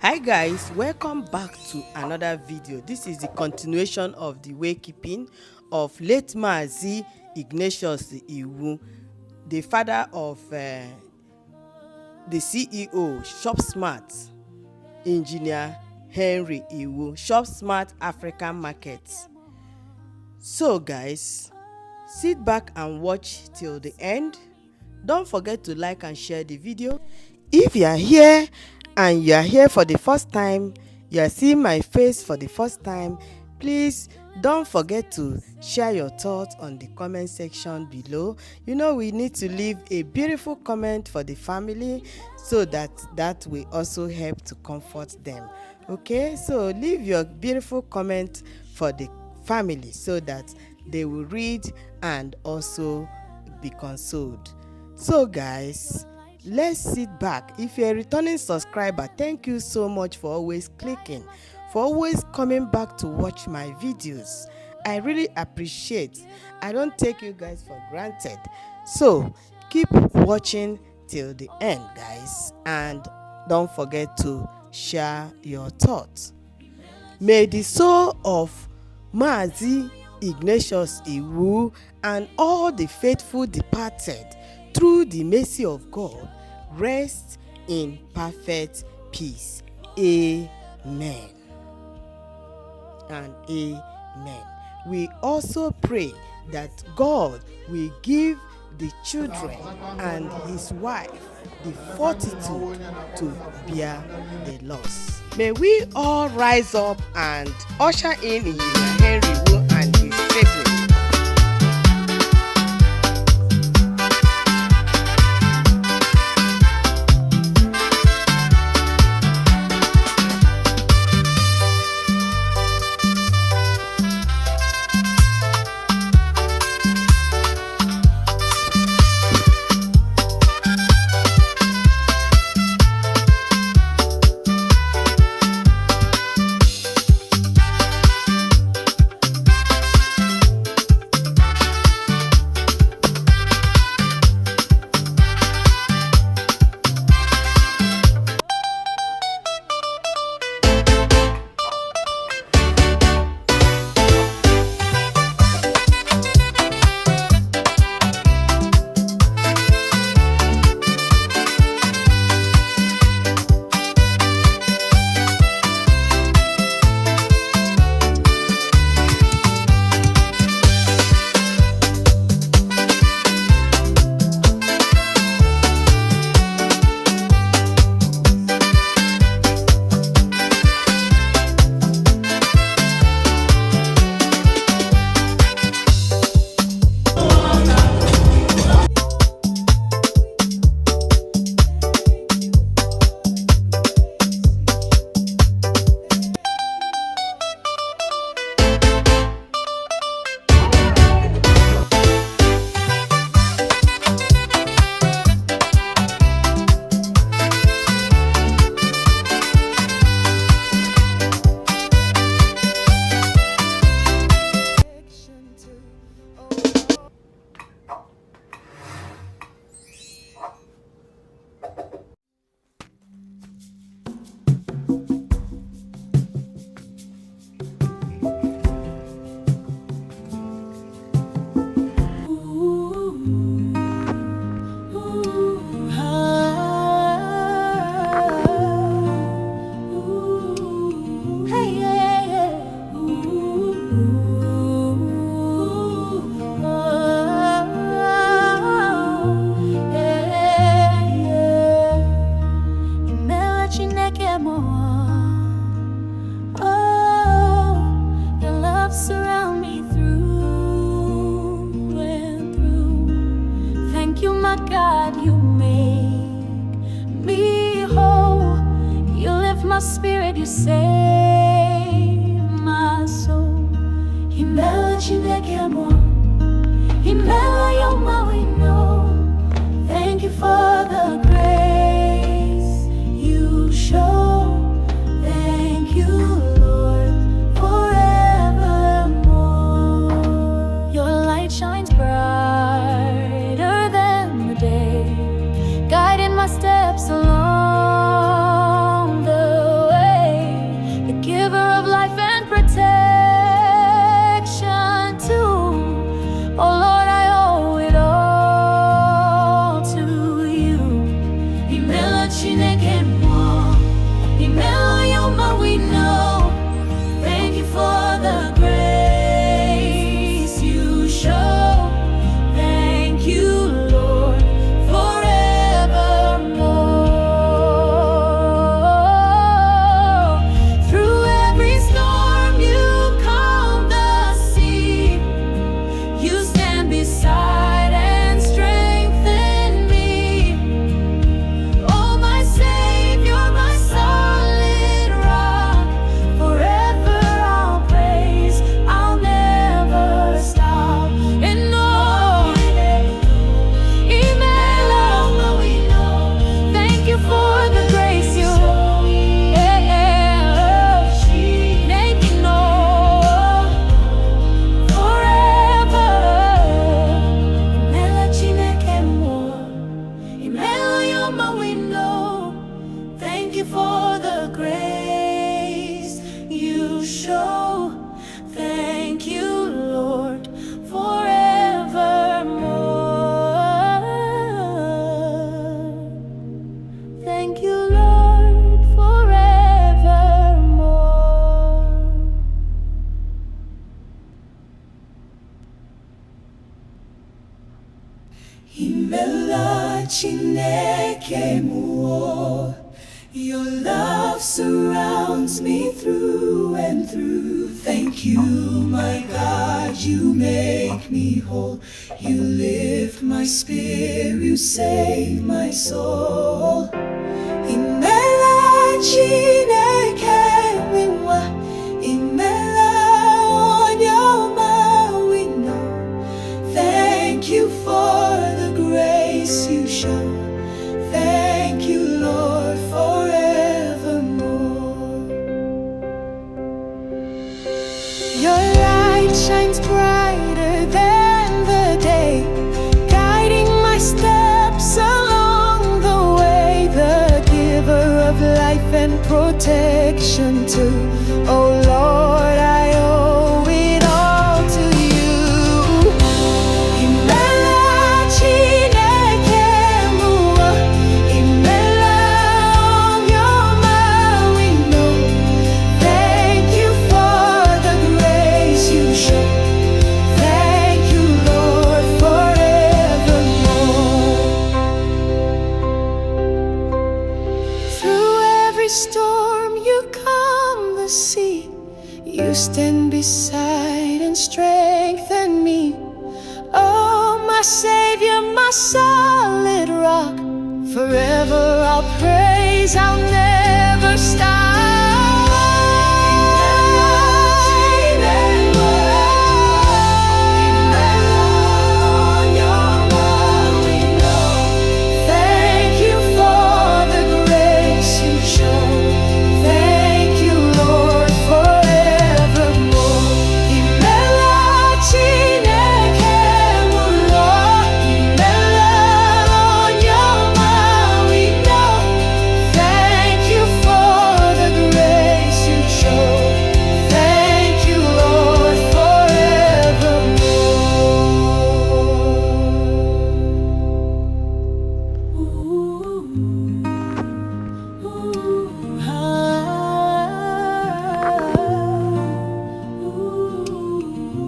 Hi guys, welcome back to another video. This is the continuation of the waykeeping of late Mazi Ignatius Iwu, the father of the CEO Shop Smart, Engineer Henry Iwu, Shop Smart African Markets. So guys, sit back and watch till the end. Don't forget to like and share the video. If you are here and you are here for the first time, you are seeing my face for the first time, please don't forget to share your thoughts on the comment section below. You know, we need to leave a beautiful comment for the family so that will also help to comfort them. Okay, so leave your beautiful comment for the family so that they will read and also be consoled. So guys, let's sit back. If you're a returning subscriber, thank you so much for always clicking, for always coming back to watch my videos. I really appreciate. I don't take you guys for granted. So keep watching till the end, guys, and don't forget to share your thoughts. May the soul of Mazi Ignatius Iwu and all the faithful departed through the mercy of God rest in perfect peace. Amen and amen. We also pray that God will give the children and his wife the fortitude to bear the loss. May we all rise up and usher in Engineer Henry Iwu and his siblings. God, you make me whole. You lift my spirit, you save my soul. Himela chineke mo, Himela yoma we know. Thank you for the grace you show. Thank you, Lord, forevermore. Your light shines brighter than the day, guiding my steps along the way. you for the grace you show. Thank you, Lord, forevermore. Thank you, Lord, forevermore. Imela Chineke muo, your love surrounds me through and through. Thank you, my God, you make me whole. You lift my spirit, you save my soul. Imela Chineke muo, Imela onyoma we know. Thank you for the grace you show. Thank you, Lord, forevermore. Your light shines brighter than the day, guiding my steps along the way. The giver of life and protection too. Oh Lord, I owe it all to you. Imela Chineke muo, Imela onyoma we know. Thank you for the grace you show. Thank you, Lord, forevermore. Through every storm you calm the sea. You stand beside and strengthen me. Oh, my Savior, my solid rock. Forever I'll praise, I'll never stop. Thank you for the grace you show. Thank you, Lord, forevermore. Imela Chineke muo, Imela onyoma we know. Thank you for the grace you show. Thank you, Lord, forevermore.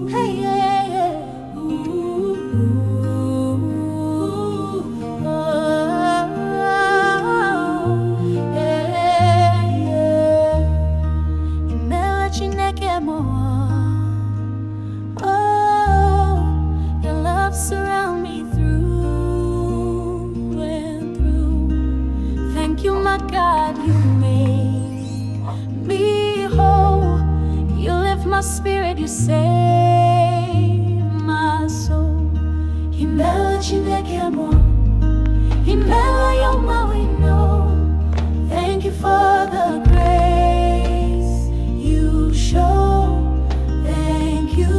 Hey, yeah, yeah. Imela Chineke muo. Oh, your love surround me through and through. Thank you, my God, you make me whole. You lift my spirit, you save my soul. Imela Chineke muo, Imela onyoma we know. Thank you for the grace you show. Thank you,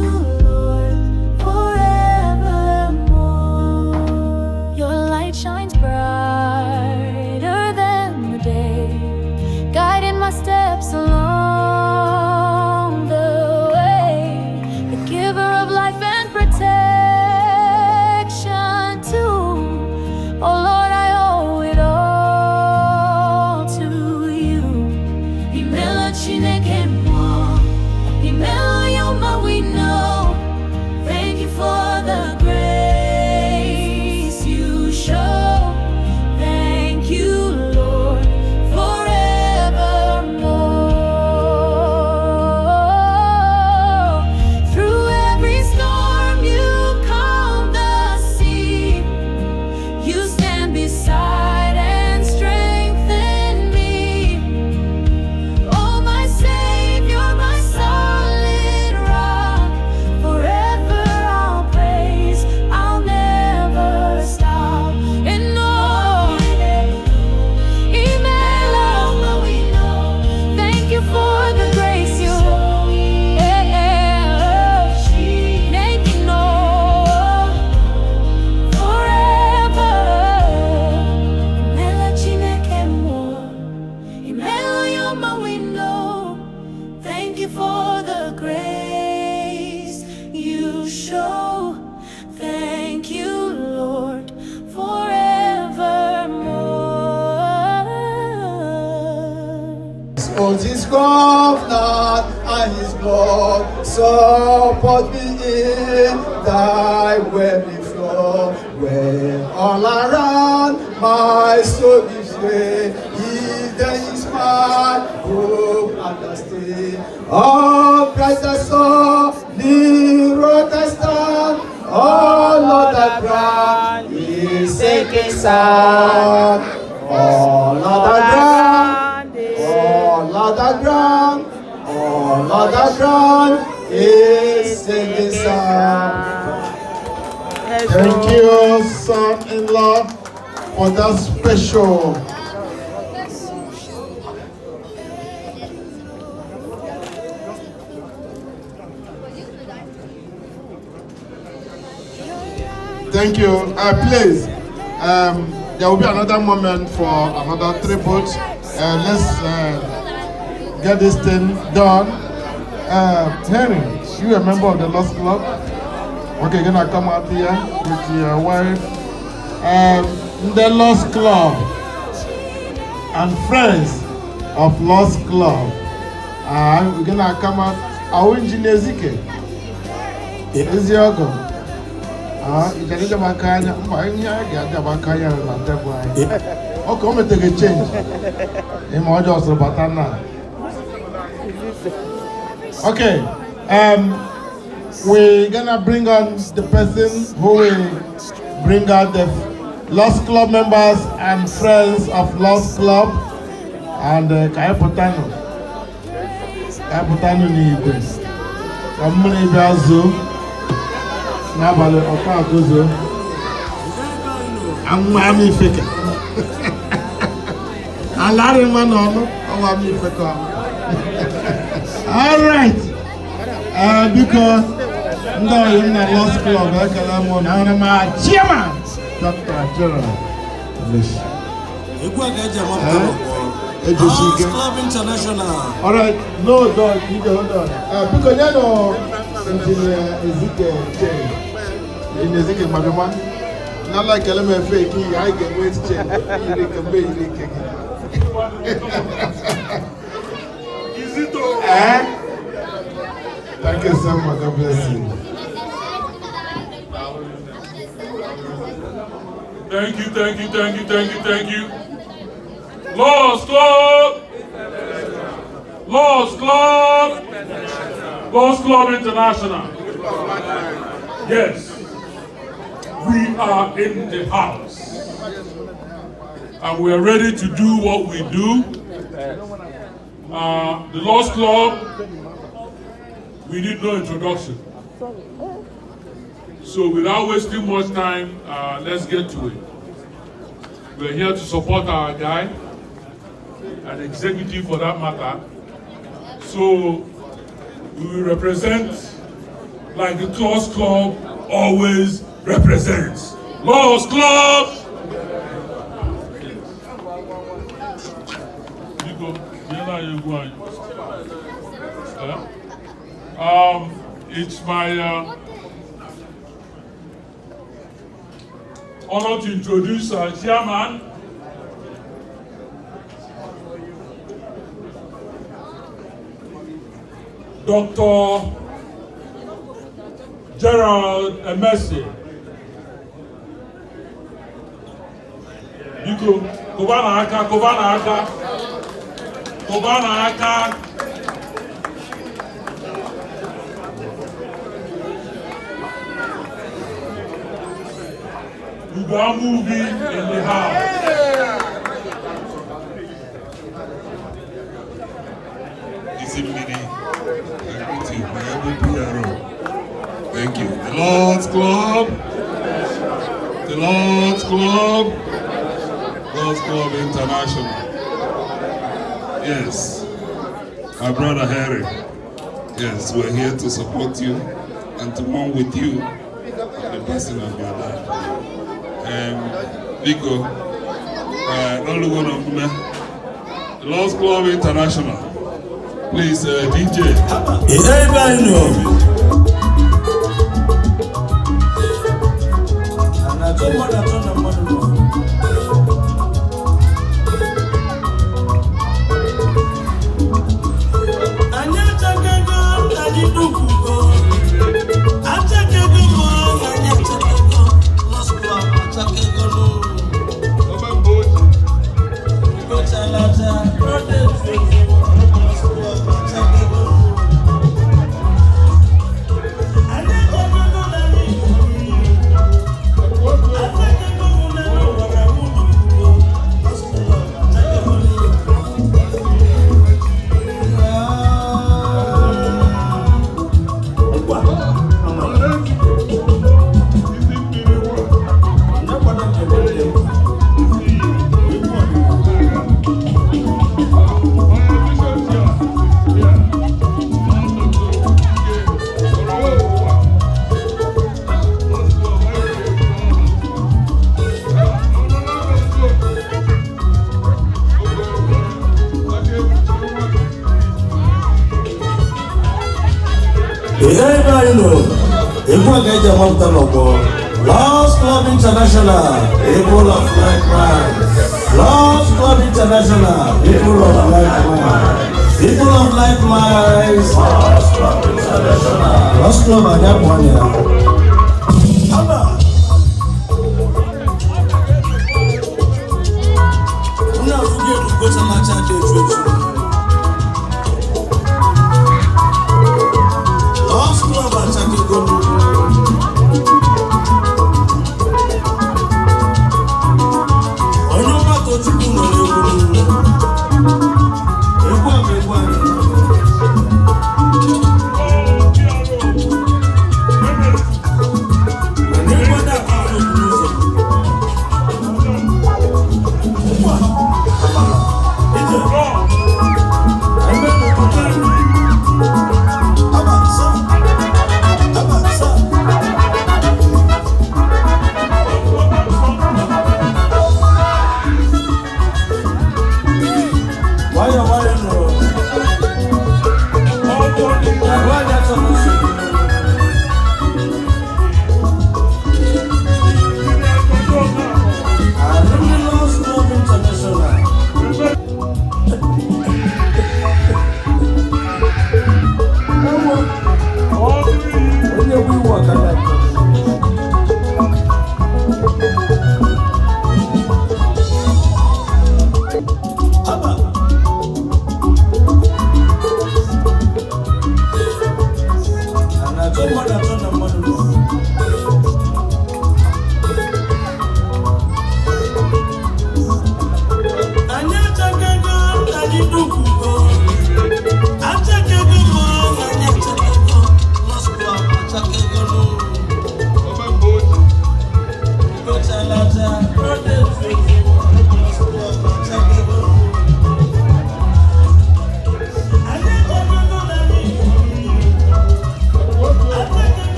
Lord, forevermore. Your light shines brighter than the day, guiding my steps along the way. The giver of life and protection too. Oh Lord, I owe it all to you. Imela Chineke muo, Imela onyoma we know. Thank you for the grace you show. Thank you, Lord, forevermore. Owns his governor and his blood, support me in thy weary flow, where all around my soul gives way. He then is my hope and the stay. All Christ I saw, the rock I stand, all Lord I cry, is sinking sand. All Lord I all on the ground, all on the ground is singing song. Thank you, son-in-law, for that special. Thank you. Please, there will be another moment for another tribute. Let's get this thing done. Henry, you a member of the Lost Club? Okay, you're gonna come out here with your wife. The Lost Club and friends of Lost Club. We're gonna come out. Our engineer Zike. Is your go? You can get my car. I'm get my car and okay, I'm gonna take a change. Okay, we're gonna bring on the person who will bring out the Lost Club members and friends of Lost Club and Kayapotano ni Igbo. Kamune Biazo, Nabale Okakozo, Amami Fika. All right. Because no, in the Lost Club, I'm my chairman, Dr. General. Lost Club International. All right. No, don't. You don't. Because you know, in Ezekiel, Madama. Not like element fake, I get weight change. Thank you so much. God bless you. Thank you, thank you, thank you, thank you, thank you. Lost Club! Lost Club! Lost Club International. Yes. We are in the house. And we are ready to do what we do. The Lost Club, we need no introduction. So without wasting much time, let's get to it. We're here to support our guy, an executive for that matter. So we will represent like the Lost Club always represents. Lost Club! It's my honor to introduce our chairman, Dr. Gerald Mazi. Kobana aka. We got moving in the house. This evening, thank you. The Lord's Club. The Lord's Club. Lord's Club International. Yes. My brother Harry. Yes, we're here to support you and to mourn with you the passing of your dad. Nico, only one of them. The Lost Club International. Please, DJ. Lost Club International, people of like mind. Lost Club International, people of like mind. People of like minds. Lost Club International. Lost Club at that one, yeah. I'm not forget to go to my church. Lost Club at Chakego.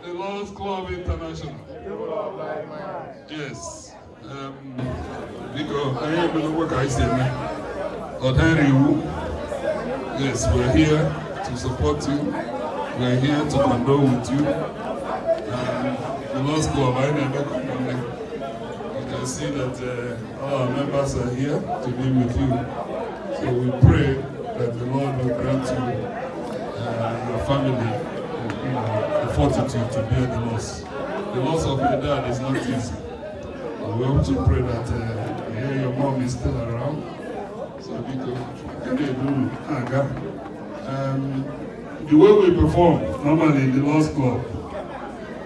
The Lions Club International. Yes. Because I am going to work I say yes, we're here to support you. We're here to condole with you. The Lions Club, I never condone. You can see see that all our members are here to be with you. So we pray that the Lord will grant you your family the fortitude to bear the loss. The loss of your dad is not easy. We hope to pray that your mom is still around. So the way we perform normally in the Lord's Club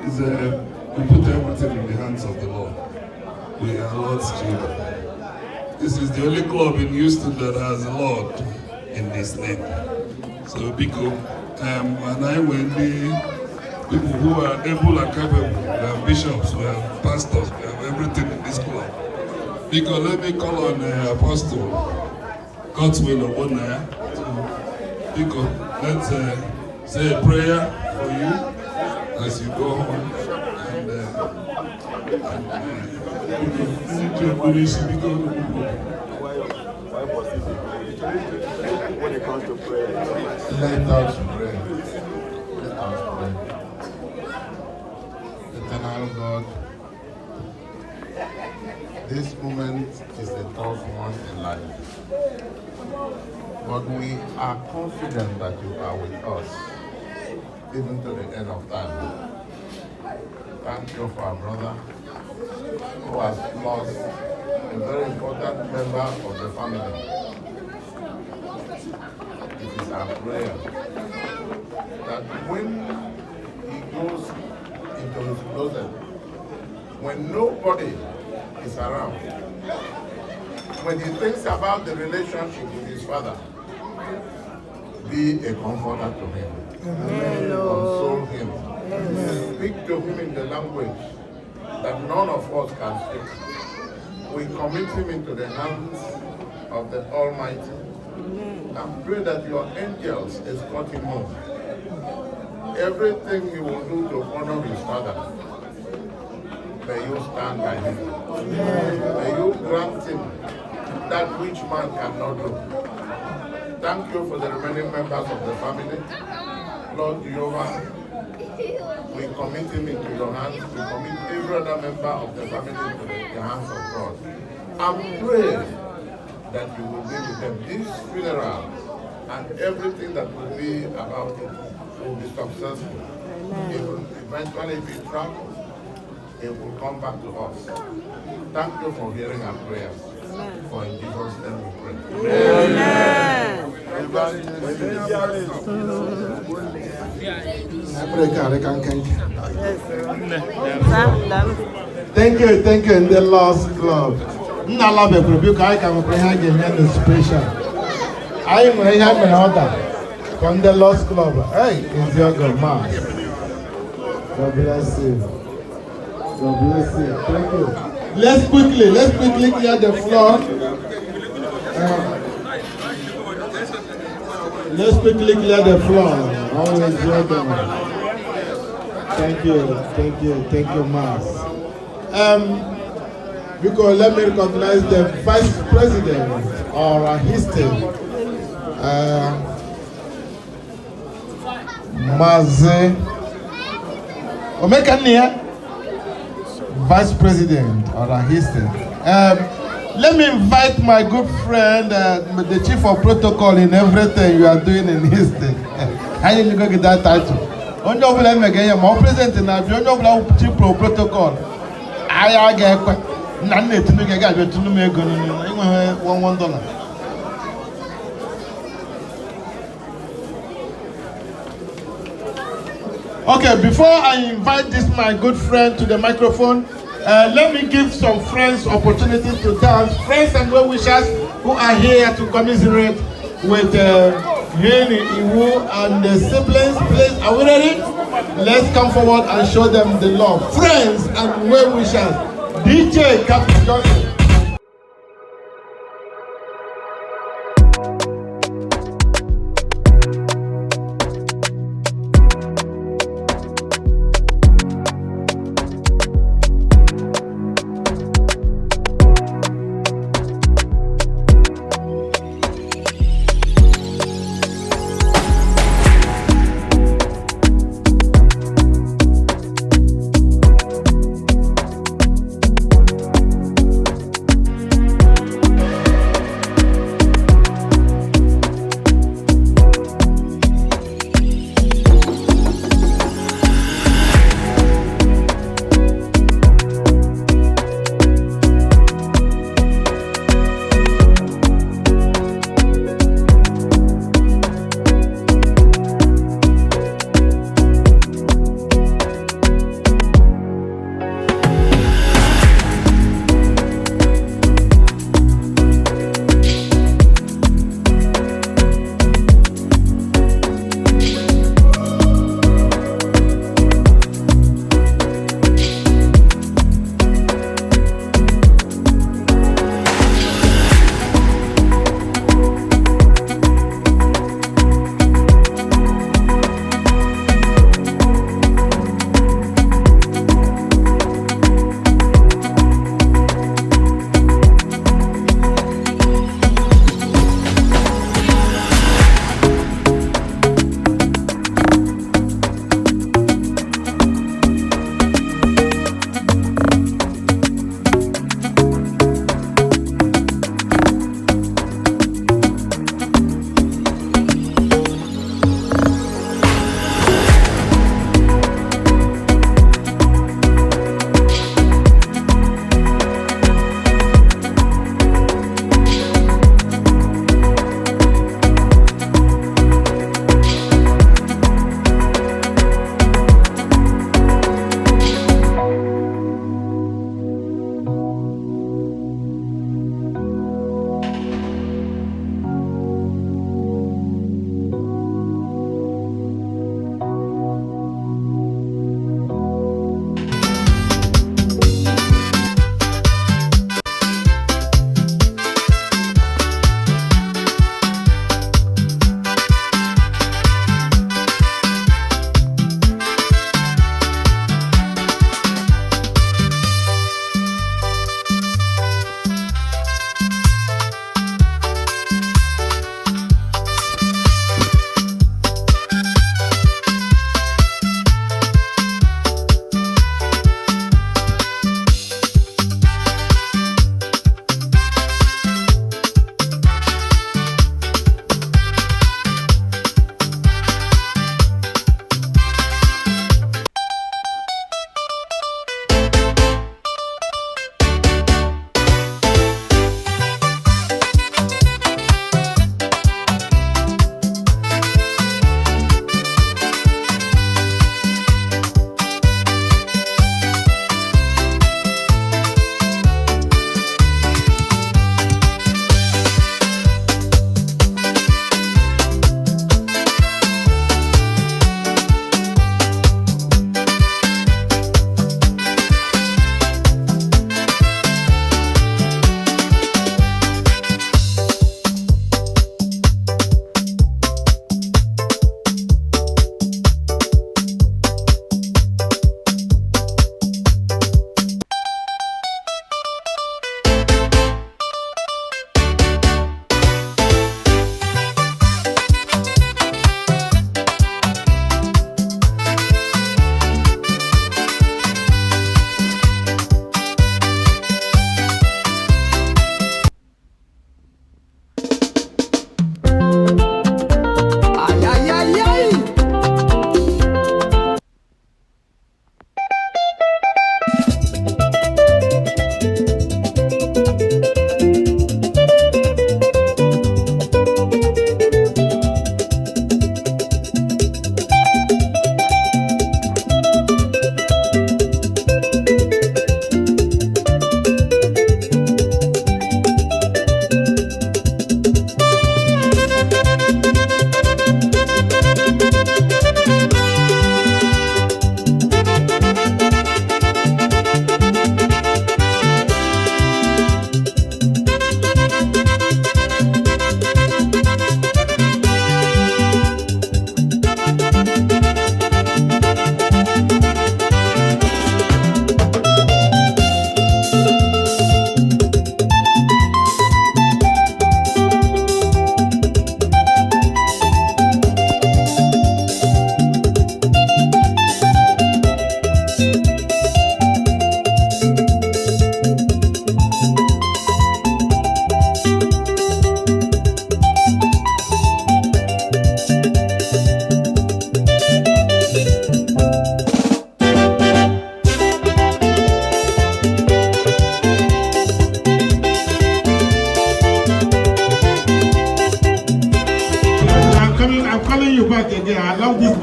is we put everything in the hands of the Lord. We are Lord's children. This is the only club in Houston that has a Lord in this name. So Biko, and I will be people who are able and capable. We have bishops, we have pastors, we have everything in this club. Biko, let me call on Apostle God's will upon her. Biko, let's say a prayer for you as you go home. When it comes to prayer, Let us pray. Let us pray. Eternal God, this moment is a tough one in life. But we are confident that you are with us, even to the end of time. Thank you for our brother who has lost a very important member of the family. It is our prayer that when he goes into his closet, when nobody is around, when he thinks about the relationship with his father, be a comforter to him. Console him. Speak to him in the language that none of us can speak. We commit him into the hands of the Almighty and pray that your angels escort him home. Everything he will do to honor his father, may you stand by him. May you grant him that which man cannot do. Thank you for the remaining members of the family. Lord Jehovah, we commit him into your hands. We commit every other member of the family into the hands of God. And pray that you will be with them. This funeral and everything that will be about it will be successful. It will eventually be traveled. It will come back to us. Thank you for hearing our prayers. For in Jesus' name we pray. Amen. Thank you in the Lost Club. Nala be probi ka ka mo pre ha ge me special. I am have an order from the Lost Club. Hey, is your God man. God bless you. God bless you. Thank you. Let's quickly clear the floor. Let's quickly clear the floor. Always welcome. Thank you, Mazi. Because let me recognize the Vice President or history, Mazi. Omekania, Vice President or history. Let me invite my good friend, the Chief of Protocol in everything you are doing in history. How you go get that title? On your level, again, my president in the Chief of Protocol. I get none to make a guy to make $1. Okay, before I invite this my good friend to the microphone, let me give some friends opportunity to dance. Friends and well-wishers who are here to commiserate with Henry Iwu and the siblings, please, are we ready? Let's come forward and show them the love. Friends and well-wishers, DJ Captain Johnson.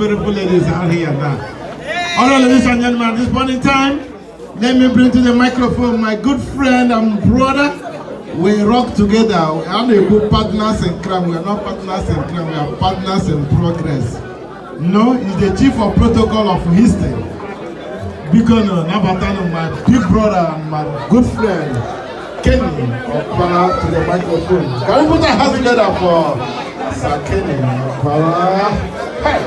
beautiful ladies out here now. All right, ladies and gentlemen, at this point in time, let me bring to the microphone my good friend and brother. We rock together. We are not good partners in crime. We are not partners in crime. We are partners in progress. No, he's the chief of protocol of history. Because Nabatano, my big brother and my good friend, Kenny, to the microphone. Can we put our hands together for Sir Kenny? Hey,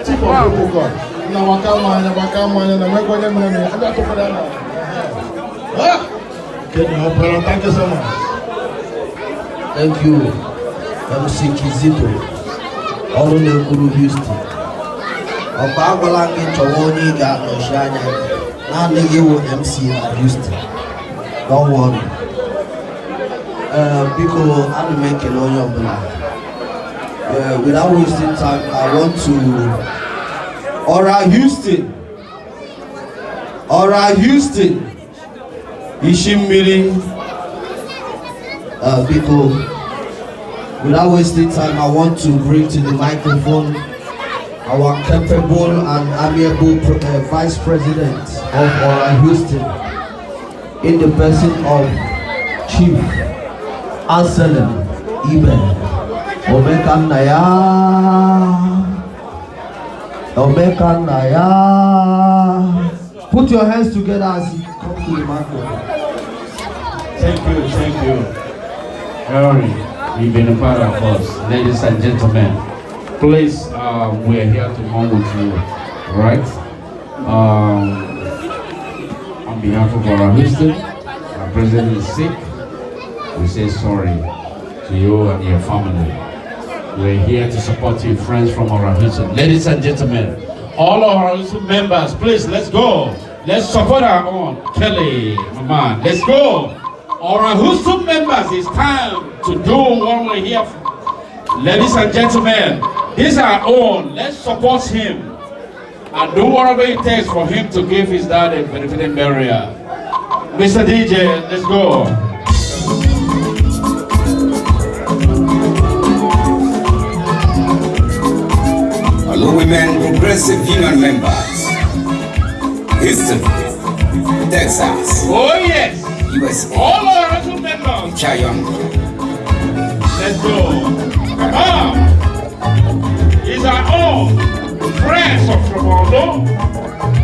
chief of protocol. Thank you so much. Thank you, MC Kizito. All in the Guru Houston. Obagolangi Chawoni got no shine. Now you MC Houston. Don't worry. Because I'm making all your blood. Without wasting time, I want to. Alright, Houston. Ishimiri. Because without wasting time, I want to bring to the microphone our capable and amiable Vice President of Alright Houston, in the person of Chief Anselm Ibe. Omekanaya. Put your hands together as you come to the microphone. Thank you. Harry, you've been a part of us, ladies and gentlemen. Please, we're here to mourn with you, right? On behalf of our Houston, our president is sick. We say sorry to you and your family. We're here to support you, friends from our Houston. Ladies and gentlemen, all our Houston members, please, let's go. Let's support our own Kelly, Mama. Let's go. Our Houston members, it's time to do what we're here for. Ladies and gentlemen, this is our own. Let's support him and do whatever it takes for him to give his dad a benefiting burial. Mr. DJ, let's go. Hello, women, Progressive Union members. Houston, Texas. Oh, yes. USA. All our Houston members. Chayon. Let's go. Come on. It's our own friends of Romolo.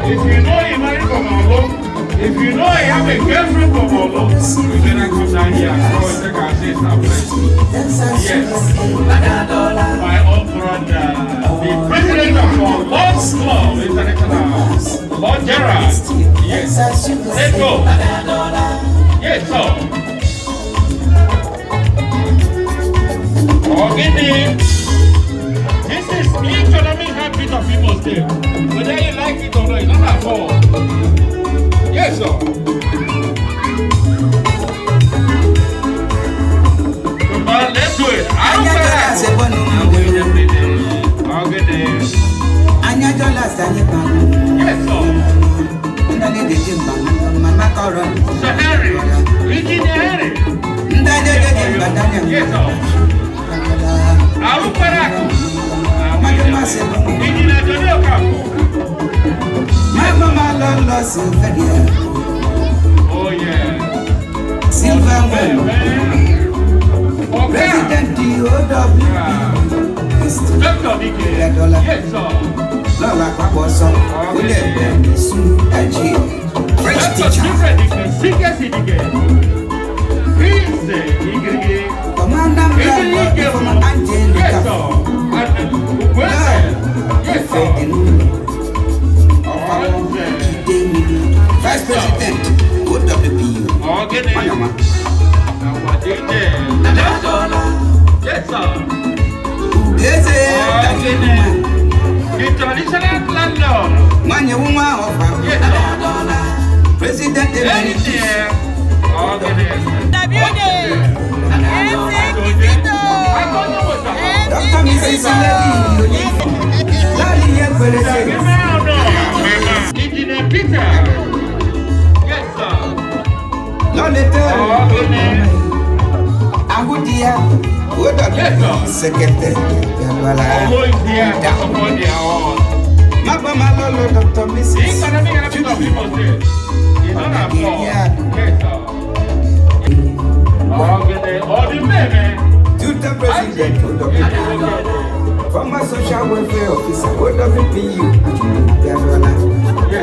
If you know you married Romolo, if you know you have a girlfriend Romolo, you better come down here and go and take our sister, please. Yes. My own brother, the president of our Lord's Club International, Lord Gerard. Yes. Let's go. Yes, sir. Okay, this is economic habit of Igbo State. Whether you like it or not, it's not at all. Yes, sir. Come on, let's do it. I'm yes, sir. So Harry, Ricky Harry. Yes, sir. Alu Paraku. Oh yeah. Silver President DOW. Dr. Dike. Yes, sir. Lola Kwaboso. French teacher. Commander Vice President OWPU. Yes, sir. Yes, sir. The traditional landlord. Yes, President Emeritus. Dr. Mrs. Engineer Peter. Yes, sir. Agudia, Secretary. Always here to support their own. Mabama Lolo Dr. Mrs. He's gonna be a bit of people say. He's not a fool. Yes, sir. Okay, all the men. To the president, former social welfare officer, OWPU. Yes,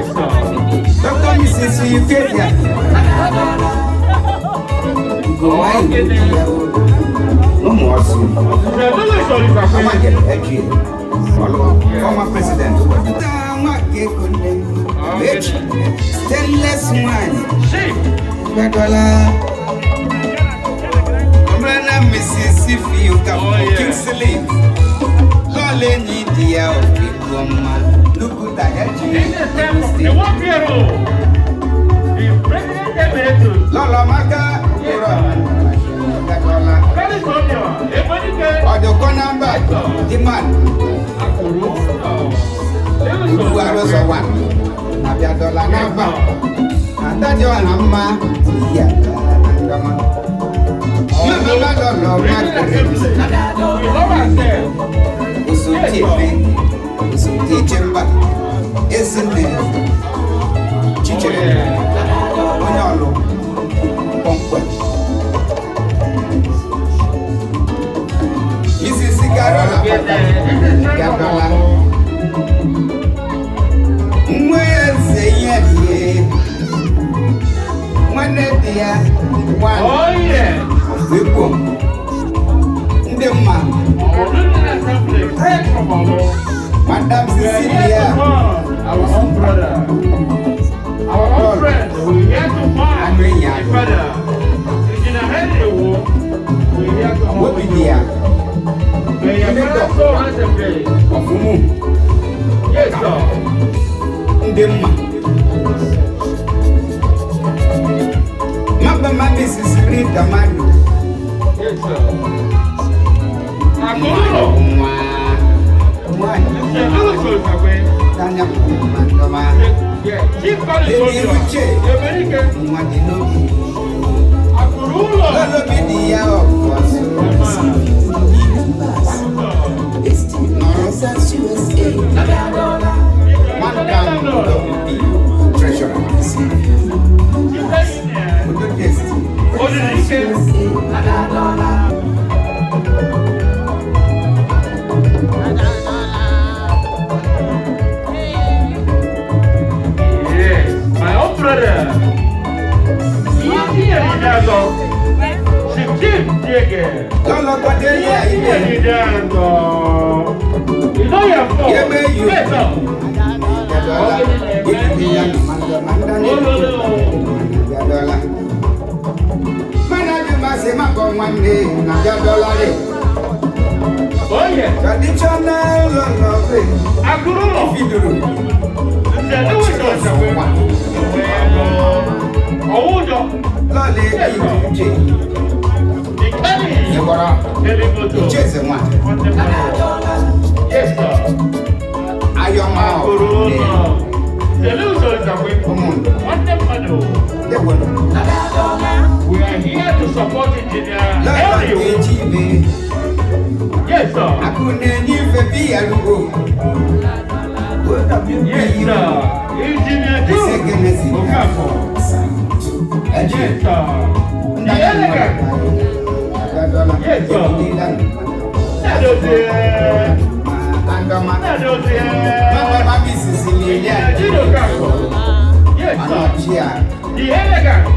sir. Dr. Mrs. Eugelia. No more soon. Former president. Stainless wine. Mississippi, you can Kingsley. Lolly, dear, look at that. The one hero. The president Lola Maga, or the Conamba, the man. You are also one. Nabiadola Namba, and that you are Nama. Oh yeah. Madam Cecilia, our own brother, our own friend, we here to find the brother. In a heavy war, we here to hold the door. May your brother so has a place. Yes, sir. Mama Mrs. Rita Manu. Yes, sir. Akolo. Yeah, keep calling on you. American. Akurulo. My own brother. You know your fault. Yes, sir. Oh yeah. Traditional Akurulo. Yes, sir. We are here to support engineer. Yes, sir. Yes, sir. Engineer too. Yes, sir. The elegant. Yes, sir. Yes, sir. The elegant.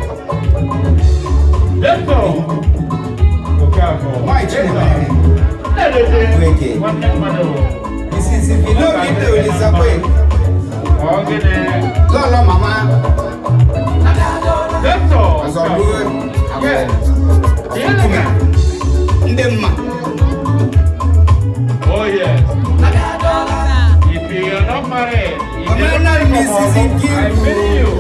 Let's go. Lolo mama. Let's go. Yes. The elegant. Oh yes. If you are not married, I pity you.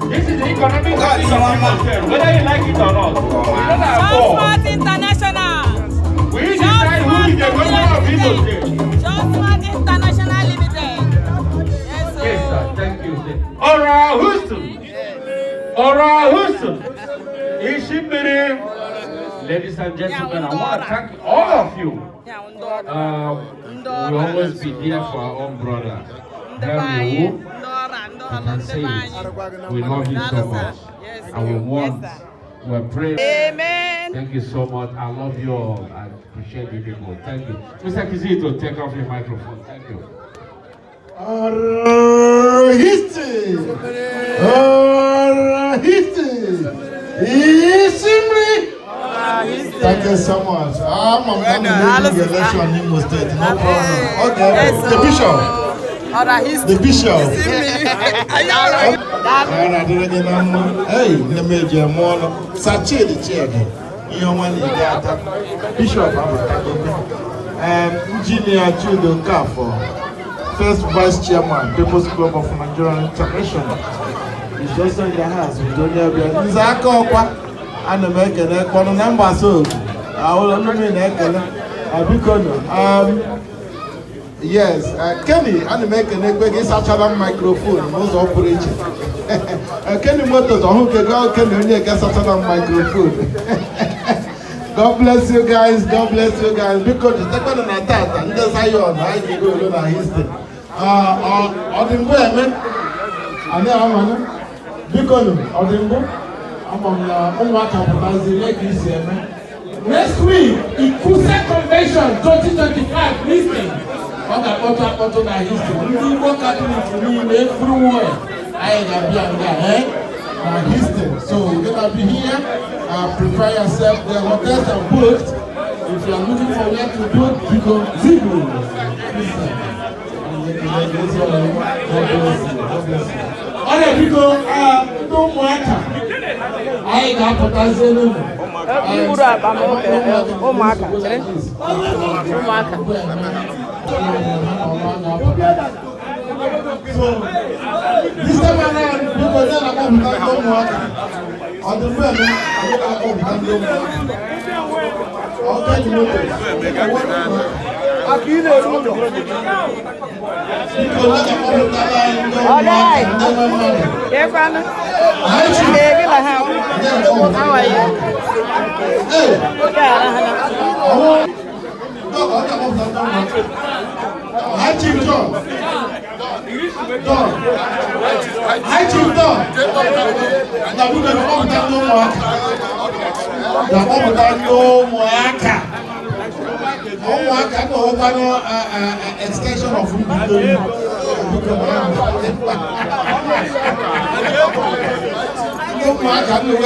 This is the economic crisis of people, whether you like it or not. We don't have war. International. We decide who is the governor of Igbo State. Smart International Limited. Yes, sir. Yes, sir. Thank you. Ora Houston. Ora Houston. Ishimiri. Ladies and gentlemen, I want to thank all of you. We always be there for our own brother. Henry, you can say it. We love you so much. And we want, we're praying. Amen. Thank you so much. I love you all. I appreciate you people. Thank you. Mr. Kizito, take off your microphone. Thank you. History. Thank you so much. I'm on the election in Imo State. No problem. Okay. The bishop. The bishop. Hey, the major mono. Sache the chair. You want to get Bishop Engineer Judo Kafo, first Vice Chairman, People's Club of Nigeria International. He's also in the house with Donia Bia. He's a copa and a maker, one number so. I will only yes, Kenny, and the maker, is a microphone, most operating. Kenny Motors, who can go, Kenny, get such a microphone. God bless you guys, God bless you guys. Because the second and attack, and that's how you are, I can go to history. Odimbo, and then I'm because Odimbo, I'm on what happened like this year. Next week, Ikusa Convention 2025, listening. Okay, history. You work at me everywhere. I am history. So you're gonna be here. Prepare yourself. The hotels are booked. If you are looking for where to book, you go Zibu. Other people no matter. I got potassium. So this time around, people don't want on the women,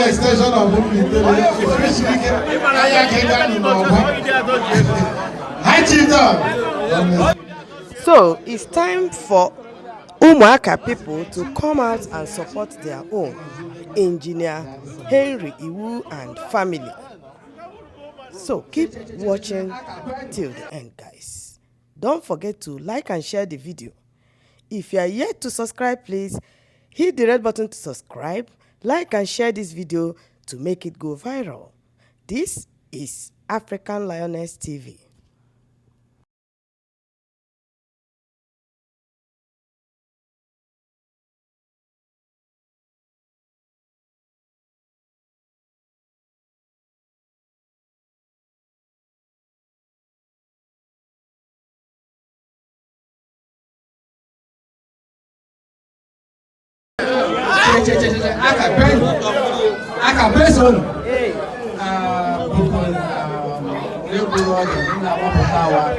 extension of So it's time for Umuaka people to come out and support their own engineer Henry Iwu and family. So keep watching till the end, guys. Don't forget to like and share the video. If you are yet to subscribe, please hit the red button to subscribe, like and share this video to make it go viral. This is African Lioness TV.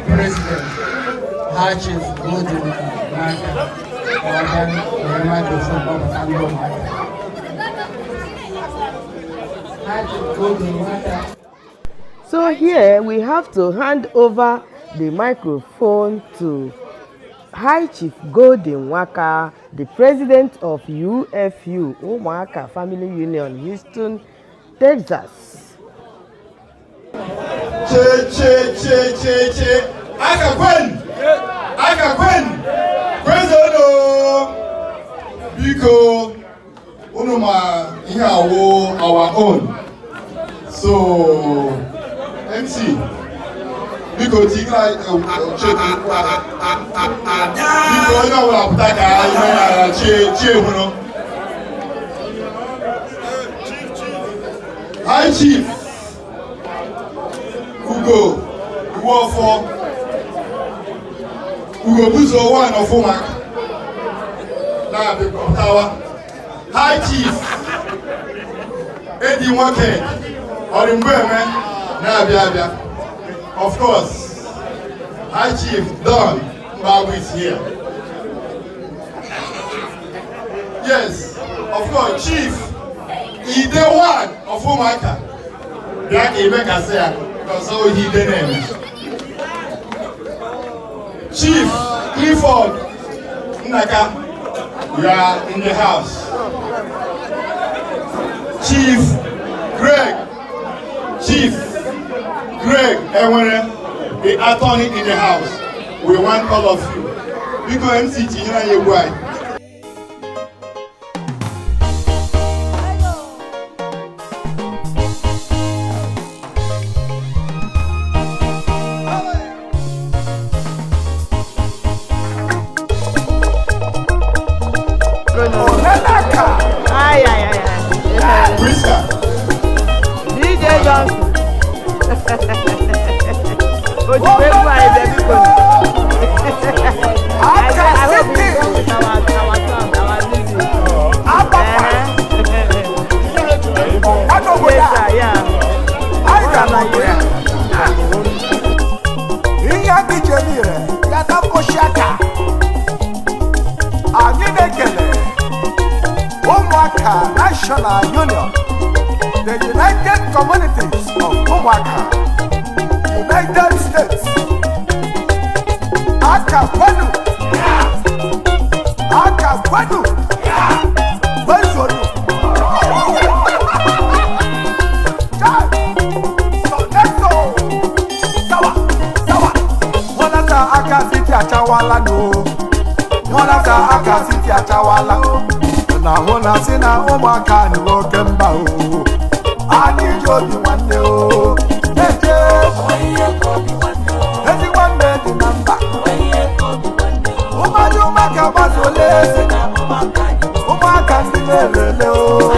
President, High Chief Golden So here we have to hand over the microphone to High Chief Golden Waka, the president of UFU, Umuaka Family Union, Houston, Texas. Biko, unuma here our own. So, MC, Biko tigla check. Biko ina wala putaka ina che huno. High Chief for Ugobuzo one of Omaka. Now the Tower High Chief Eddie Wake or in Burma. Now of course, High Chief Don Babu is here. Yes, of course, Chief Ide one of Omaka. Black Emeka say because how he the name. Chief Clifford Naka, you are in the house. Chief Greg Enwere, the attorney in the house. We want all of you. We go MC China Yeguai. DJ Johnson. National Union, the United Communities of Umwaka, United States, Akakwadu, Bezonu, Sawa, Monata Akasiti Achawala no, Monata Akasiti Achawala. Na hona sina Umwaka ni woke mba o ani jobi wande o eje ezi wande di namba umaju maka basole Umwaka silelele o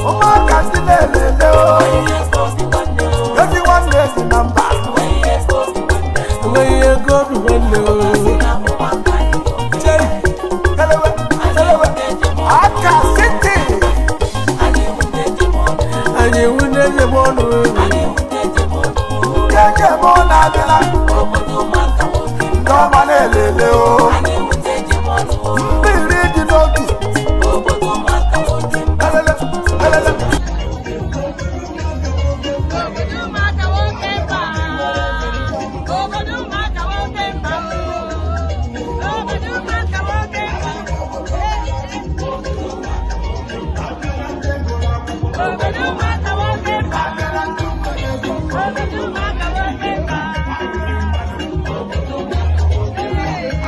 Umwaka silelele o ezi wande di namba weye go bi wande o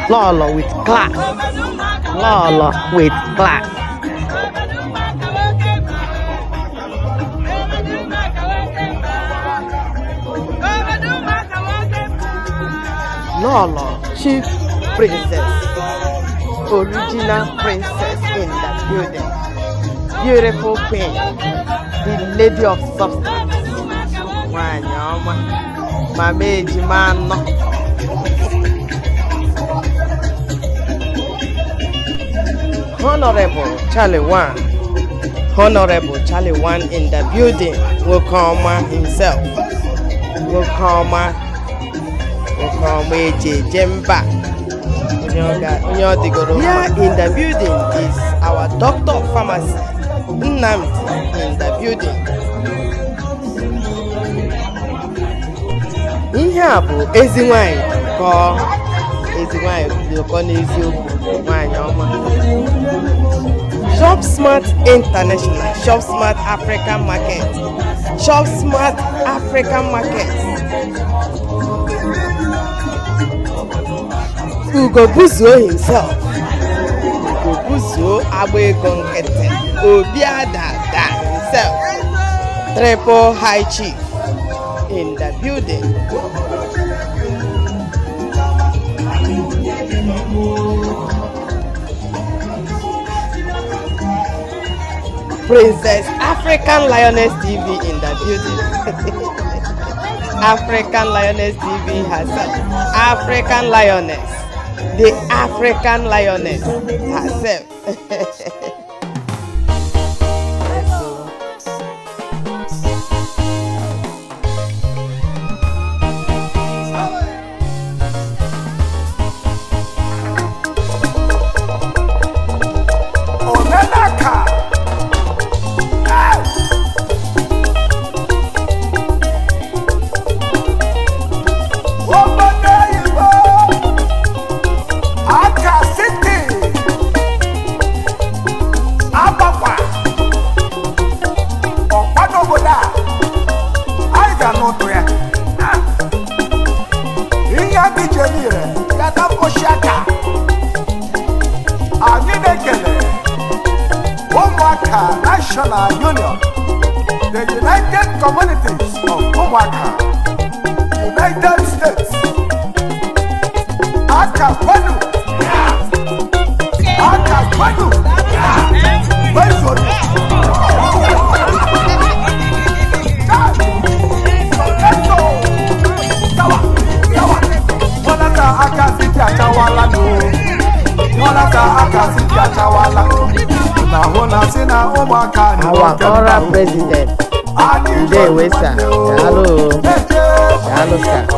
Lolo with class. Lolo with class. Lolo, Chief Princess, original princess in the building. Beautiful queen, the lady of substance. Wanyama, Mama Ejimano. Honorable Charlie One in the building. Wokoma himself. Wokoma Jemba. Here in the building is our doctor of pharmacy, Nnamdi, in the building. Ihe a bụ ezi nwanyị kọ n'eziokwu nwanyị ọma. Shop Smart International, Shop Smart African Market, Shop Smart African Market. Ugobuzo himself, Ugobuzo Agbego Nkete, Obiadada himself, Triple High Chief in the building. Princess African Lioness TV in the building. African Lioness TV herself. African Lioness. The African Lioness herself. National Union, the United Communities of Umwaka, United States, Akakwadu, our oral president, Today Wesa, hello, sir.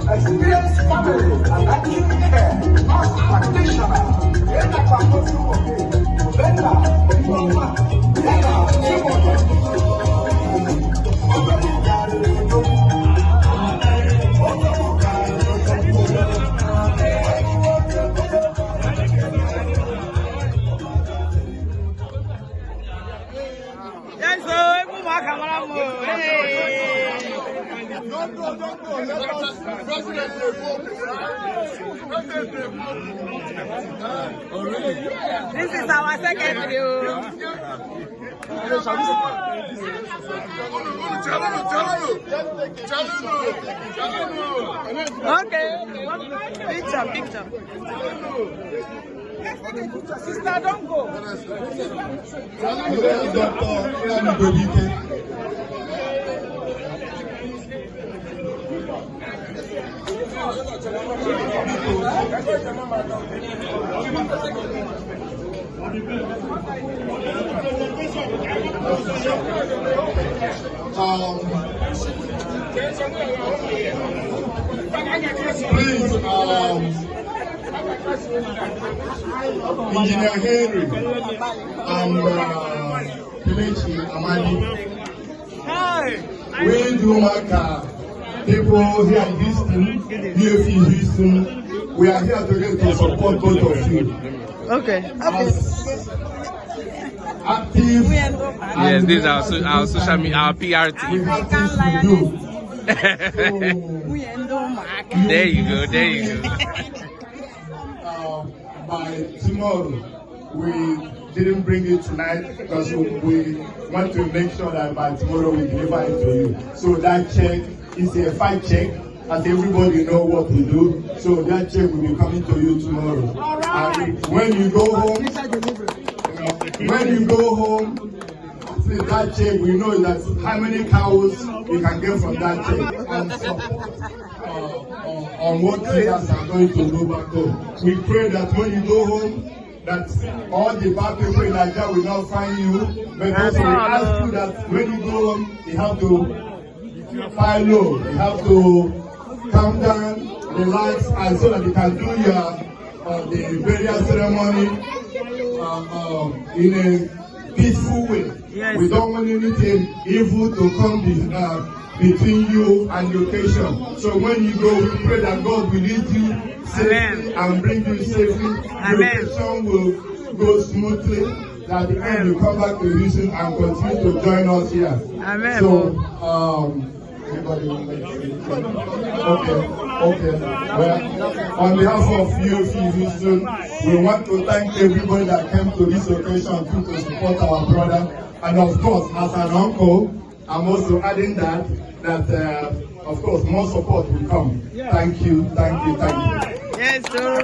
experienced family and acute care, nurse practitioner, Don't go. Let us President This is our second video. Okay. Picture. Sister, don't go. Please, Engineer Henry and Kelechi Amadi. We do people here in Houston, Houston. We are here together to support both of you. Okay. Active. Yes, this is our social media, our PR team. We have things to do. There you go. By tomorrow, we didn't bring it tonight because we want to make sure that by tomorrow we deliver it to you. So that check is a fight check, as everybody know what we do. So that check will be coming to you tomorrow. And when you go home, after that check, we know that how many cows we can get from that check. And on what leaders are going to go back home. We pray that when you go home, that all the bad people in Nigeria will not find you. But also we ask you that when you go home, you have to file low, you have to calm down, relax, and so that you can do your the burial ceremony in a peaceful way. Yes. We don't want anything evil to come between you and your occasion. So when you go, we pray that God will lead you safely and bring you safely. Your occasion will go smoothly. At the end, you come back to Houston and continue to join us here. Amen. So, anybody want to say? Okay. Well, on behalf of UFC Houston, we want to thank everybody that came to this occasion to support our brother. And of course, as an uncle, I'm also adding that of course, more support will come. Thank you. Yes, sir.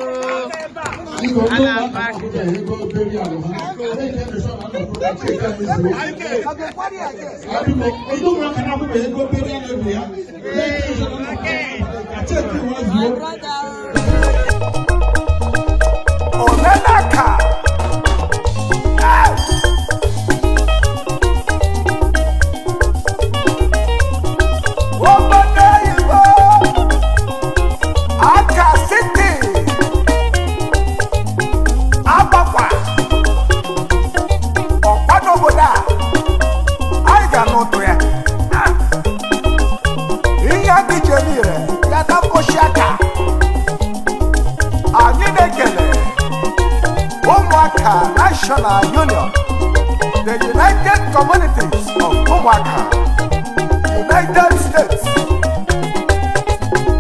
National Union, the United Communities of Umwaka, United States,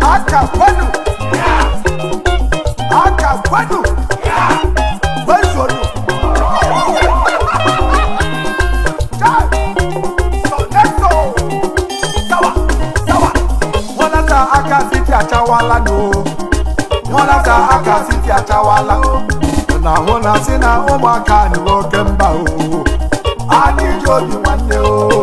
Akakwenu, Wezonu, Soneto, Sawa, Monata Akasiti Achawala no, Monata Akasiti Achawala. Na hona sina ụmụaka ni nwoke mba o adịghị obi nwanne o